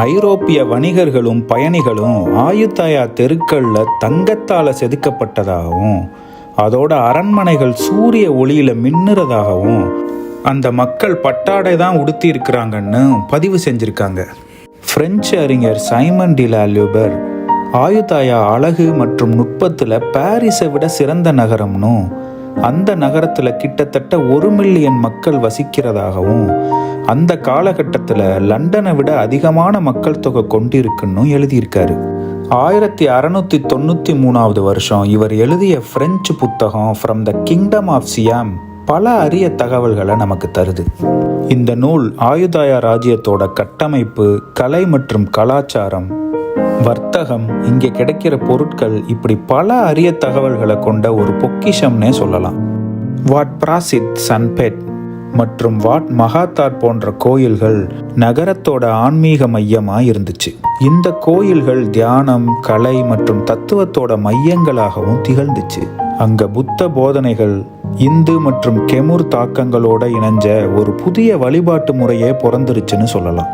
ஐரோப்பிய வணிகர்களும் பயணிகளும் ஆயுத்தாயா தெருக்கள்ல தங்கத்தால் செதுக்கப்பட்டதாகவும் அதோட அரண்மனைகள் சூரிய ஒளியில மின்னுறதாகவும் அந்த மக்கள் பட்டாடை தான் உடுத்தி இருக்கிறாங்கன்னு பதிவு செஞ்சிருக்காங்க. பிரெஞ்சு அறிஞர் சைமன் டி லா லியூபர் ஆயுத்தாயா அழகு மற்றும் நுட்பத்தில் பாரிஸை விட சிறந்த நகரம்னும் அந்த நகரத்தில் கிட்டத்தட்ட 1 மில்லியன் மக்கள் வசிக்கிறதாகவும் அந்த காலகட்டத்தில் லண்டனை விட அதிகமான மக்கள் தொகை கொண்டிருக்குன்னு எழுதியிருக்காரு. 1693 வருஷம் இவர் எழுதிய பிரெஞ்சு புத்தகம் from the kingdom of Siam பல அரிய தகவல்களை நமக்கு தருது. இந்த நூல் ஆயுதாயா ராஜ்யத்தோட கட்டமைப்பு, கலை மற்றும் கலாச்சாரம், வர்த்தகம், இங்கே கிடைக்கிற பொருட்கள், இப்படி பல அரிய தகவல்களை கொண்ட ஒரு பொக்கிஷம்னே சொல்லலாம். வாட் பிராசித் சன்பெட் மற்றும் வாட் மகாத்தார் போன்ற கோயில்கள் நகரத்தோட ஆன்மீக மையமாக இருந்துச்சு. இந்த கோயில்கள் தியானம், கலை மற்றும் தத்துவத்தோட மையங்களாகவும் திகழ்ந்துச்சு. அங்க புத்த போதனைகள், இந்து மற்றும் கெமுர் தாக்கங்களோட இணைஞ்ச ஒரு புதிய வழிபாட்டு முறையே பிறந்துருச்சுன்னு சொல்லலாம்.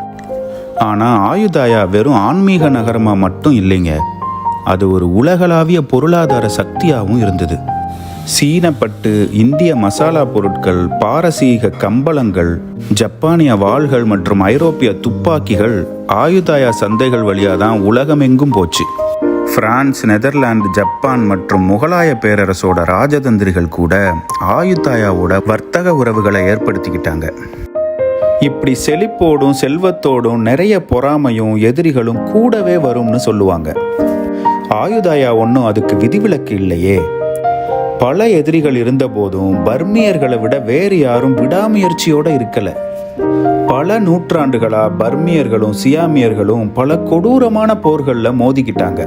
ஆனால் ஆயுதாயா வெறும் ஆன்மீக நகரமாக மட்டும் இல்லைங்க, அது ஒரு உலகளாவிய பொருளாதார சக்தியாகவும் இருந்தது. சீனப்பட்டு, இந்திய மசாலா பொருட்கள், பாரசீக கம்பளங்கள், ஜப்பானிய வாள்கள் மற்றும் ஐரோப்பிய துப்பாக்கிகள் ஆயுதாயா சந்தைகள் வழியாக தான் உலகமெங்கும் போச்சு. பிரான்ஸ், நெதர்லாந்து, ஜப்பான் மற்றும் முகலாய பேரரசோட ராஜதந்திரிகள் கூட ஆயுதாயாவோட வர்த்தக உறவுகளை ஏற்படுத்திக்கிட்டாங்க. இப்படி செழிப்போடும் செல்வத்தோடும் நிறைய பொறாமையும் எதிரிகளும் கூடவே வரும்னு சொல்லுவாங்க. ஆயுதாயா ஒன்றும் அதுக்கு விதிவிலக்கு இல்லையே. பல எதிரிகள் இருந்த போதும் பர்மியர்களை விட வேறு யாரும் விடாமுயற்சியோடு இருக்கலை. பல நூற்றாண்டுகளா பர்மியர்களும் சியாமியர்களும் பல கொடூரமான போர்களில் மோதிக்கிட்டாங்க.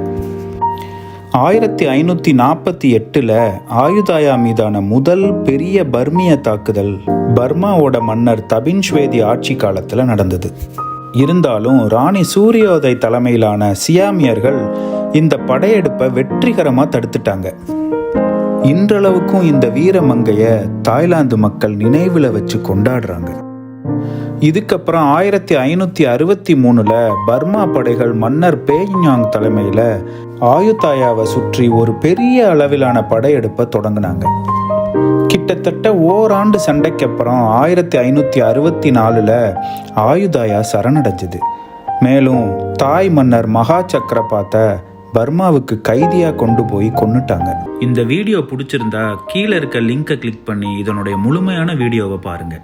1548 ஆயுதாயா மீதான முதல் பெரிய பர்மிய தாக்குதல் பர்மாவோட மன்னர் தபின்ஸ்வேதி ஆட்சி காலத்தில் நடந்தது. இருந்தாலும் ராணி சூரியோதய் தலைமையிலான சியாமியர்கள் இந்த படையெடுப்பை வெற்றிகரமாக தடுத்துட்டாங்க. இன்றளவுக்கும் இந்த வீரமங்கைய தாய்லாந்து மக்கள் நினைவில் வச்சு கொண்டாடுறாங்க. இதுக்கப்புறம் 1563 பர்மா படைகள் மன்னர் பேய்ஞாங் தலைமையில் ஆயுதாயாவை சுற்றி ஒரு பெரிய அளவிலான படையெடுப்பை தொடங்கினாங்க. கிட்டத்தட்ட ஓராண்டு சண்டைக்கு அப்புறம் 1564 ஆயுதாயா சரணடைஞ்சது. மேலும் தாய் மன்னர் மகா சக்கரபாத்தை பர்மாவுக்கு கைதியாக கொண்டு போய் கொன்னுட்டாங்க. இந்த வீடியோ பிடிச்சிருந்தா கீழே இருக்க லிங்கை கிளிக் பண்ணி இதனுடைய முழுமையான வீடியோவை பாருங்க.